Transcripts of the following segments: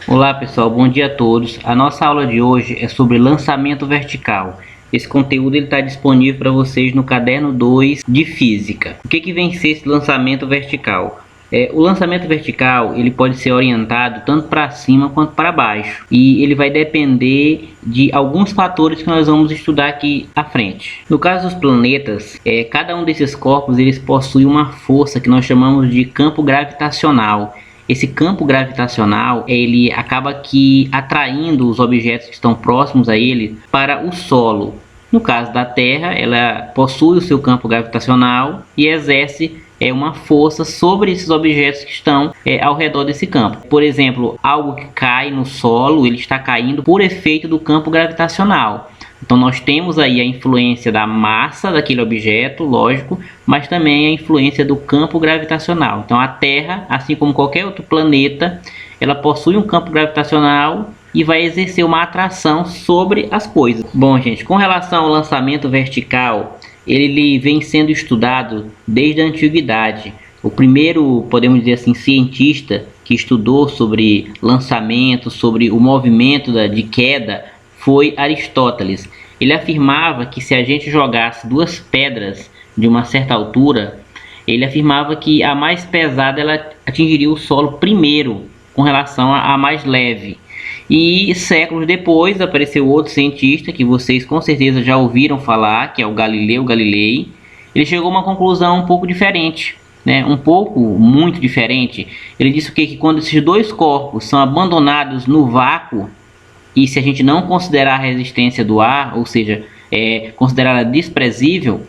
Olá pessoal, bom dia a todos. A nossa aula de hoje é sobre lançamento vertical. Esse conteúdo está disponível para vocês no caderno 2 de Física. O que vem ser esse lançamento vertical? O lançamento vertical ele pode ser orientado tanto para cima quanto para baixo. E ele vai depender de alguns fatores que nós vamos estudar aqui à frente. No caso dos planetas, cada um desses corpos eles possui uma força que nós chamamos de campo gravitacional. Esse campo gravitacional ele acaba que atraindo os objetos que estão próximos a ele para o solo. No caso da Terra, ela possui o seu campo gravitacional e exerce uma força sobre esses objetos que estão ao redor desse campo. Por exemplo, algo que cai no solo, ele está caindo por efeito do campo gravitacional. Então nós temos aí a influência da massa daquele objeto, lógico, mas também a influência do campo gravitacional. Então a Terra, assim como qualquer outro planeta, ela possui um campo gravitacional e vai exercer uma atração sobre as coisas. Bom, gente, com relação ao lançamento vertical, ele vem sendo estudado desde a antiguidade. O primeiro, podemos dizer assim, cientista que estudou sobre lançamento, sobre o movimento de queda, foi Aristóteles. Ele afirmava que se a gente jogasse duas pedras de uma certa altura, ele afirmava que a mais pesada ela atingiria o solo primeiro com relação à mais leve. E séculos depois apareceu outro cientista que vocês com certeza já ouviram falar, que é o Galileu Galilei. Ele chegou a uma conclusão um pouco diferente, né? Muito diferente. Ele disse que quando esses dois corpos são abandonados no vácuo, e se a gente não considerar a resistência do ar, ou seja, considerá-la desprezível,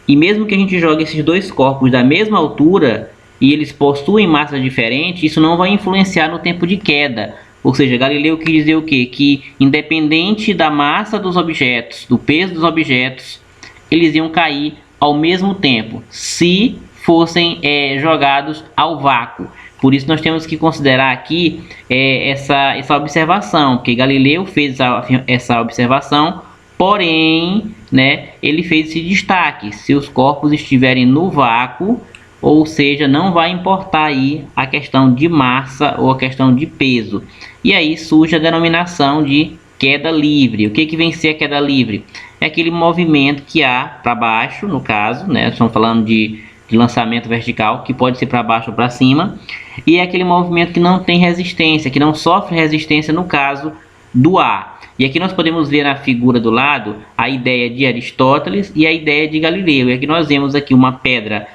e mesmo que a gente jogue esses dois corpos da mesma altura e eles possuem massas diferentes, isso não vai influenciar no tempo de queda. Ou seja, Galileu quis dizer o quê? Que independente da massa dos objetos, do peso dos objetos, eles iam cair ao mesmo tempo, se fossem jogados ao vácuo. Por isso nós temos que considerar aqui essa observação, porque Galileu fez essa observação, porém, né, ele fez esse destaque: se os corpos estiverem no vácuo, ou seja, não vai importar aí a questão de massa ou a questão de peso. E aí surge a denominação de queda livre. O que vem ser a queda livre? É aquele movimento que há para baixo, no caso, né, estamos falando de lançamento vertical, que pode ser para baixo ou para cima, e é aquele movimento que não tem resistência, que não sofre resistência no caso do ar. E aqui nós podemos ver na figura do lado a ideia de Aristóteles e a ideia de Galileu. E aqui nós vemos aqui uma pedra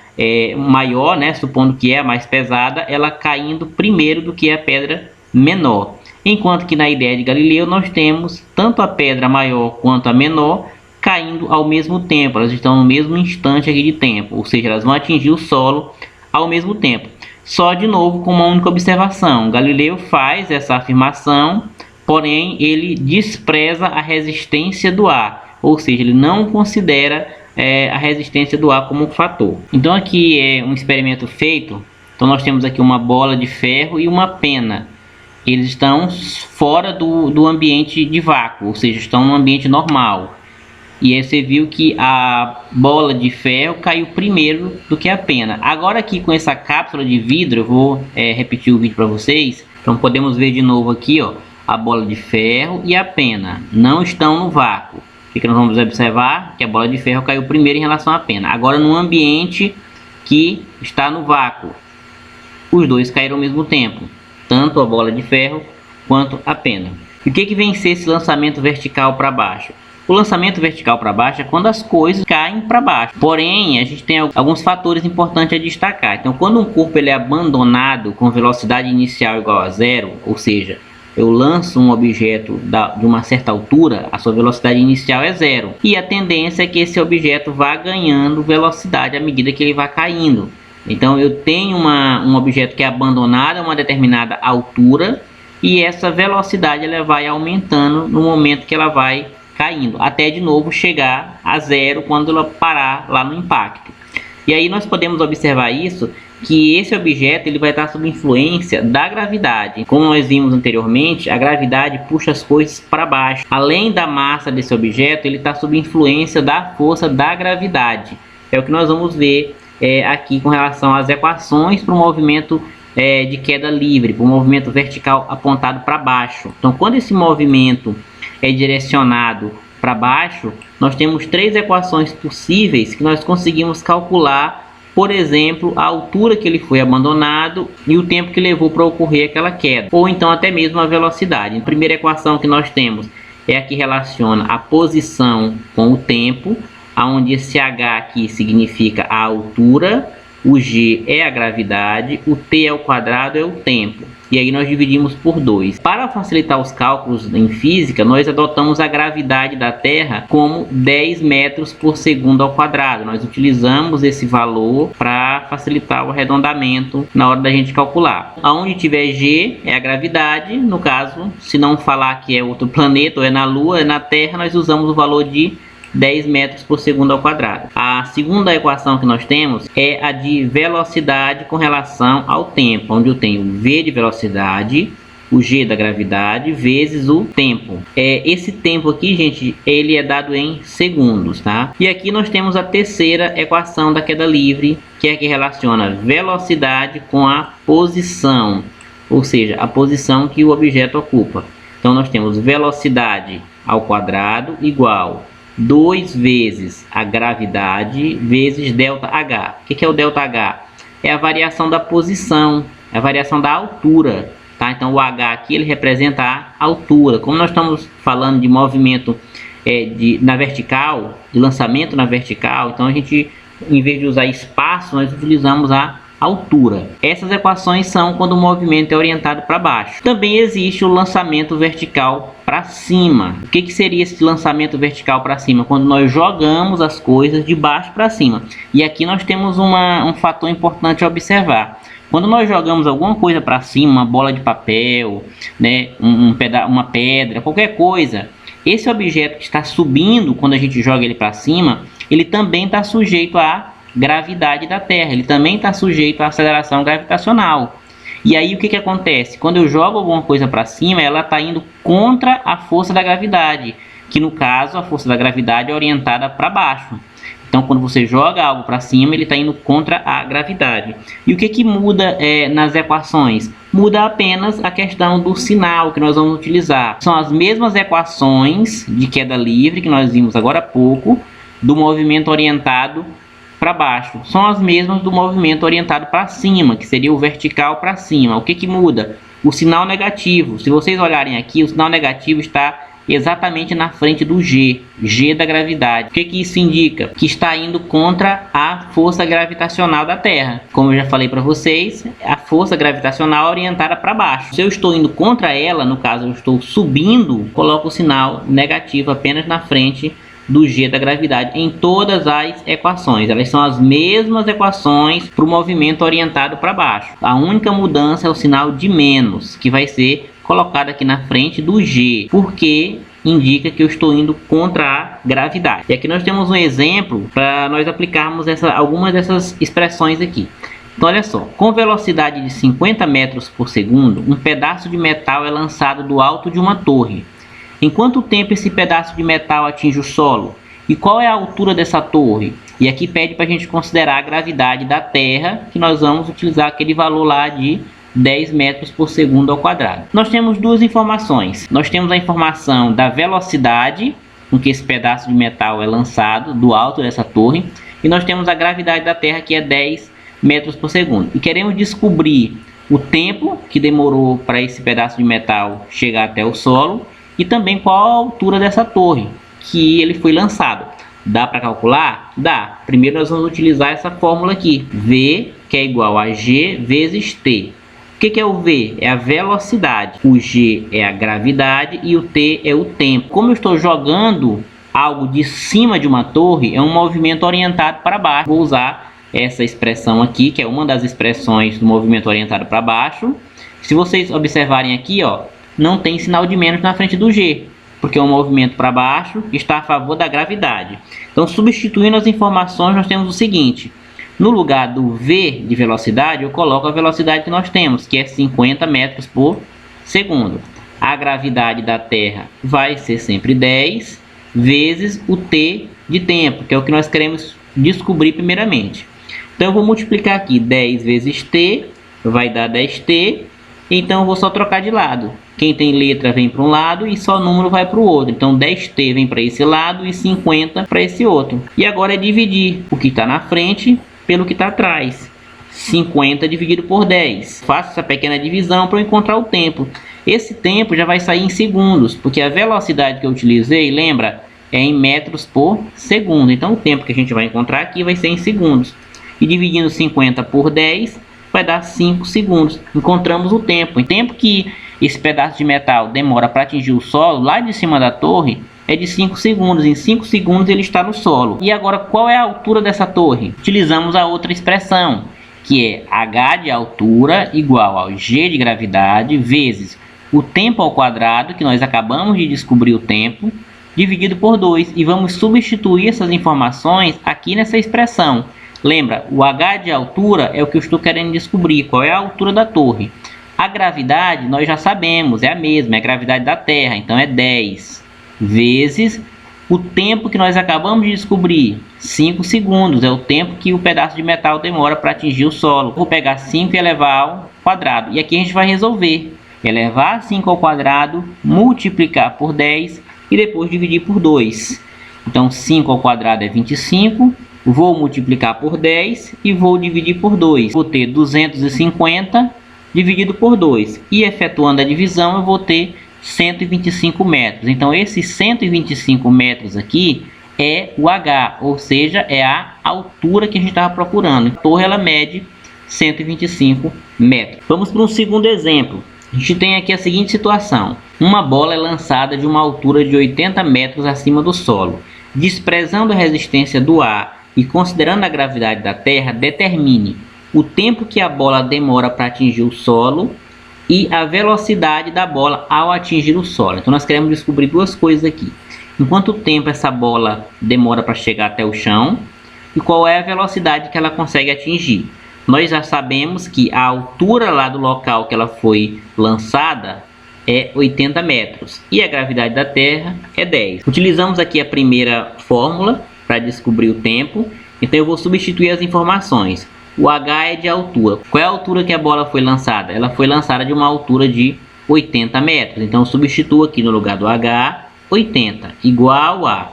maior, né, supondo que é a mais pesada, ela caindo primeiro do que a pedra menor. Enquanto que na ideia de Galileu nós temos tanto a pedra maior quanto a menor caindo ao mesmo tempo, elas estão no mesmo instante aqui de tempo, ou seja, elas vão atingir o solo ao mesmo tempo. Só de novo com uma única observação: Galileu faz essa afirmação, porém ele despreza a resistência do ar, ou seja, ele não considera a resistência do ar como um fator. Então aqui é um experimento feito. Então nós temos aqui uma bola de ferro e uma pena. Eles estão fora do ambiente de vácuo, ou seja, estão no ambiente normal. E aí você viu que a bola de ferro caiu primeiro do que a pena. Agora aqui com essa cápsula de vidro, eu vou repetir o vídeo para vocês. Então podemos ver de novo aqui, ó, a bola de ferro e a pena não estão no vácuo. O que nós vamos observar? Que a bola de ferro caiu primeiro em relação à pena. Agora no ambiente que está no vácuo, os dois caíram ao mesmo tempo, tanto a bola de ferro quanto a pena. E o que vem ser esse lançamento vertical para baixo? O lançamento vertical para baixo é quando as coisas caem para baixo. Porém, a gente tem alguns fatores importantes a destacar. Então, quando um corpo ele é abandonado com velocidade inicial igual a zero, ou seja, eu lanço um objeto de uma certa altura, a sua velocidade inicial é zero. E a tendência é que esse objeto vá ganhando velocidade à medida que ele vai caindo. Então, eu tenho um objeto que é abandonado a uma determinada altura e essa velocidade ela vai aumentando no momento que ela vai caindo, até de novo chegar a zero quando ela parar lá no impacto. E aí nós podemos observar isso, que esse objeto ele vai estar sob influência da gravidade. Como nós vimos anteriormente, a gravidade puxa as coisas para baixo. Além da massa desse objeto, ele está sob influência da força da gravidade. É o que nós vamos ver aqui com relação às equações para o movimento de queda livre, para o movimento vertical apontado para baixo. Então, quando esse movimento é direcionado para baixo, nós temos três equações possíveis que nós conseguimos calcular, por exemplo, a altura que ele foi abandonado e o tempo que levou para ocorrer aquela queda, ou então até mesmo a velocidade. A primeira equação que nós temos é a que relaciona a posição com o tempo, onde esse h aqui significa a altura, o g é a gravidade, o t ao quadrado é o tempo. E aí nós dividimos por 2. Para facilitar os cálculos em física, nós adotamos a gravidade da Terra como 10 metros por segundo ao quadrado. Nós utilizamos esse valor para facilitar o arredondamento na hora da gente calcular. Aonde tiver g é a gravidade, no caso, se não falar que é outro planeta ou é na Lua, é na Terra, nós usamos o valor de 10 metros por segundo ao quadrado. A segunda equação que nós temos é a de velocidade com relação ao tempo, onde eu tenho v de velocidade, o g da gravidade, vezes o tempo. Esse tempo aqui, gente, ele é dado em segundos, tá? E aqui nós temos a terceira equação da queda livre, que é a que relaciona velocidade com a posição, ou seja, a posição que o objeto ocupa. Então nós temos velocidade ao quadrado igual 2 vezes a gravidade vezes ΔH. O que é o ΔH? É a variação da posição, é a variação da altura, tá? Então o H aqui ele representa a altura. Como nós estamos falando de movimento na vertical, de lançamento na vertical, então a gente, em vez de usar espaço, nós utilizamos a altura. Essas equações são quando o movimento é orientado para baixo. Também existe o lançamento vertical para cima. O que seria esse lançamento vertical para cima? Quando nós jogamos as coisas de baixo para cima. E aqui nós temos um fator importante a observar. Quando nós jogamos alguma coisa para cima, uma bola de papel, né, uma pedra, qualquer coisa, esse objeto que está subindo, quando a gente joga ele para cima, ele também está sujeito à gravidade da Terra, ele também está sujeito à aceleração gravitacional. E aí o que acontece? Quando eu jogo alguma coisa para cima, ela está indo contra a força da gravidade, que no caso a força da gravidade é orientada para baixo. Então quando você joga algo para cima, ele está indo contra a gravidade. E o que muda nas equações? Muda apenas a questão do sinal que nós vamos utilizar. São as mesmas equações de queda livre que nós vimos agora há pouco, do movimento orientado para baixo. São as mesmas do movimento orientado para cima, que seria o vertical para cima. O que muda? O sinal negativo. Se vocês olharem aqui, o sinal negativo está exatamente na frente do G da gravidade. O que isso indica? Que está indo contra a força gravitacional da Terra. Como eu já falei para vocês, a força gravitacional é orientada para baixo. Se eu estou indo contra ela, no caso eu estou subindo, coloco o sinal negativo apenas na frente do G da gravidade em todas as equações. Elas são as mesmas equações para o movimento orientado para baixo. A única mudança é o sinal de menos, que vai ser colocado aqui na frente do G, porque indica que eu estou indo contra a gravidade. E aqui nós temos um exemplo para nós aplicarmos algumas dessas expressões aqui. Então olha só, com velocidade de 50 metros por segundo, um pedaço de metal é lançado do alto de uma torre. Em quanto tempo esse pedaço de metal atinge o solo? E qual é a altura dessa torre? E aqui pede para a gente considerar a gravidade da Terra, que nós vamos utilizar aquele valor lá de 10 metros por segundo ao quadrado. Nós temos duas informações. Nós temos a informação da velocidade com que esse pedaço de metal é lançado do alto dessa torre. E nós temos a gravidade da Terra, que é 10 metros por segundo. E queremos descobrir o tempo que demorou para esse pedaço de metal chegar até o solo. E também qual a altura dessa torre que ele foi lançado. Dá para calcular? Dá. Primeiro nós vamos utilizar essa fórmula aqui. V, que é igual a G vezes T. O que é o V? É a velocidade. O G é a gravidade e o T é o tempo. Como eu estou jogando algo de cima de uma torre, é um movimento orientado para baixo. Vou usar essa expressão aqui, que é uma das expressões do movimento orientado para baixo. Se vocês observarem aqui, ó, não tem sinal de menos na frente do G, porque o movimento para baixo está a favor da gravidade. Então, substituindo as informações, nós temos o seguinte: no lugar do V de velocidade, eu coloco a velocidade que nós temos, que é 50 metros por segundo. A gravidade da Terra vai ser sempre 10 vezes o T de tempo, que é o que nós queremos descobrir primeiramente. Então, eu vou multiplicar aqui 10 vezes T, vai dar 10t, então eu vou só trocar de lado. Quem tem letra vem para um lado e só número vai para o outro. Então 10t vem para esse lado e 50 para esse outro. E agora é dividir o que está na frente pelo que está atrás. 50 dividido por 10. Faço essa pequena divisão para eu encontrar o tempo. Esse tempo já vai sair em segundos, porque a velocidade que eu utilizei, lembra, é em metros por segundo. Então o tempo que a gente vai encontrar aqui vai ser em segundos. E dividindo 50 por 10 vai dar 5 segundos. Encontramos o tempo. O tempo que esse pedaço de metal demora para atingir o solo lá de cima da torre é de 5 segundos. Em 5 segundos ele está no solo. E agora, qual é a altura dessa torre? Utilizamos a outra expressão, que é h de altura igual ao g de gravidade vezes o tempo ao quadrado, que nós acabamos de descobrir o tempo, dividido por 2. E vamos substituir essas informações aqui nessa expressão. Lembra, o h de altura é o que eu estou querendo descobrir, qual é a altura da torre. A gravidade nós já sabemos, é a mesma, é a gravidade da Terra, então é 10 vezes o tempo que nós acabamos de descobrir, 5 segundos, é o tempo que o pedaço de metal demora para atingir o solo. Vou pegar 5 e elevar ao quadrado, e aqui a gente vai resolver. Elevar 5 ao quadrado, multiplicar por 10 e depois dividir por 2. Então 5 ao quadrado é 25, vou multiplicar por 10 e vou dividir por 2. Vou ter 250 dividido por 2. E efetuando a divisão eu vou ter 125 metros. Então esses 125 metros aqui é o H, ou seja, é a altura que a gente estava procurando. A torre ela mede 125 metros. Vamos para um segundo exemplo. A gente tem aqui a seguinte situação. Uma bola é lançada de uma altura de 80 metros acima do solo. Desprezando a resistência do ar e considerando a gravidade da Terra, determine o tempo que a bola demora para atingir o solo e a velocidade da bola ao atingir o solo. Então nós queremos descobrir duas coisas aqui. Em quanto tempo essa bola demora para chegar até o chão e qual é a velocidade que ela consegue atingir. Nós já sabemos que a altura lá do local que ela foi lançada é 80 metros e a gravidade da Terra é 10. Utilizamos aqui a primeira fórmula para descobrir o tempo, então eu vou substituir as informações. O H é de altura. Qual é a altura que a bola foi lançada? Ela foi lançada de uma altura de 80 metros, então eu substituo aqui no lugar do H 80, igual a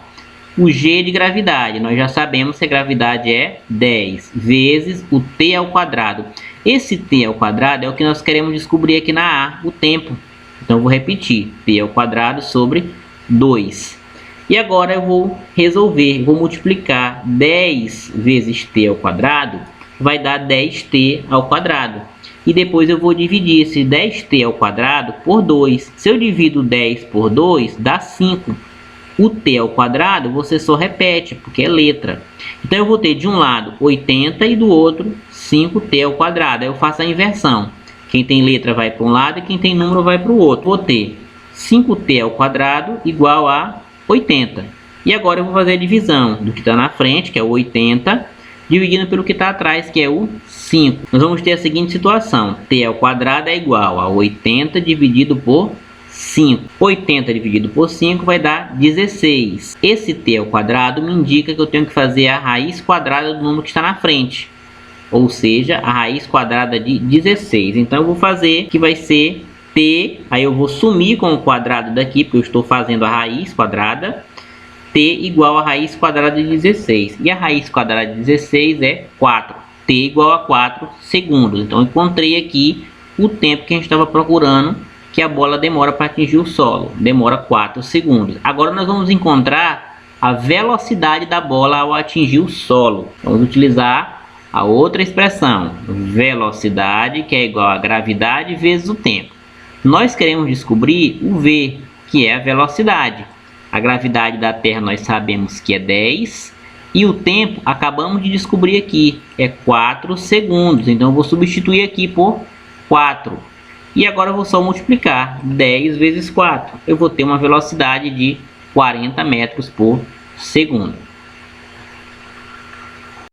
o G de gravidade. Nós já sabemos que a gravidade é 10 vezes o T ao quadrado. Esse T ao quadrado é o que nós queremos descobrir aqui na A, o tempo. Então eu vou repetir, T ao quadrado sobre 2. E agora eu vou resolver, vou multiplicar 10 vezes T ao quadrado, vai dar 10T ao quadrado. E depois eu vou dividir esse 10T ao quadrado por 2. Se eu divido 10 por 2, dá 5. O T ao quadrado você só repete, porque é letra. Então eu vou ter de um lado 80 e do outro 5T ao quadrado. Aí eu faço a inversão. Quem tem letra vai para um lado e quem tem número vai para o outro. Vou ter 5T ao quadrado igual a 80. E agora eu vou fazer a divisão do que está na frente, que é o 80, dividindo pelo que está atrás, que é o 5. Nós vamos ter a seguinte situação. T ao quadrado é igual a 80 dividido por 5. 80 dividido por 5 vai dar 16. Esse T ao quadrado me indica que eu tenho que fazer a raiz quadrada do número que está na frente. Ou seja, a raiz quadrada de 16. Então eu vou fazer que vai ser T, aí eu vou sumir com o quadrado daqui, porque eu estou fazendo a raiz quadrada. T igual a raiz quadrada de 16. E a raiz quadrada de 16 é 4. T igual a 4 segundos. Então eu encontrei aqui o tempo que a gente estava procurando, que a bola demora para atingir o solo. Demora 4 segundos. Agora nós vamos encontrar a velocidade da bola ao atingir o solo. Vamos utilizar a outra expressão. Velocidade, que é igual a gravidade vezes o tempo. Nós queremos descobrir o V, que é a velocidade. A gravidade da Terra nós sabemos que é 10. E o tempo acabamos de descobrir aqui. É 4 segundos. Então eu vou substituir aqui por 4. E agora eu vou só multiplicar 10 vezes 4. Eu vou ter uma velocidade de 40 metros por segundo.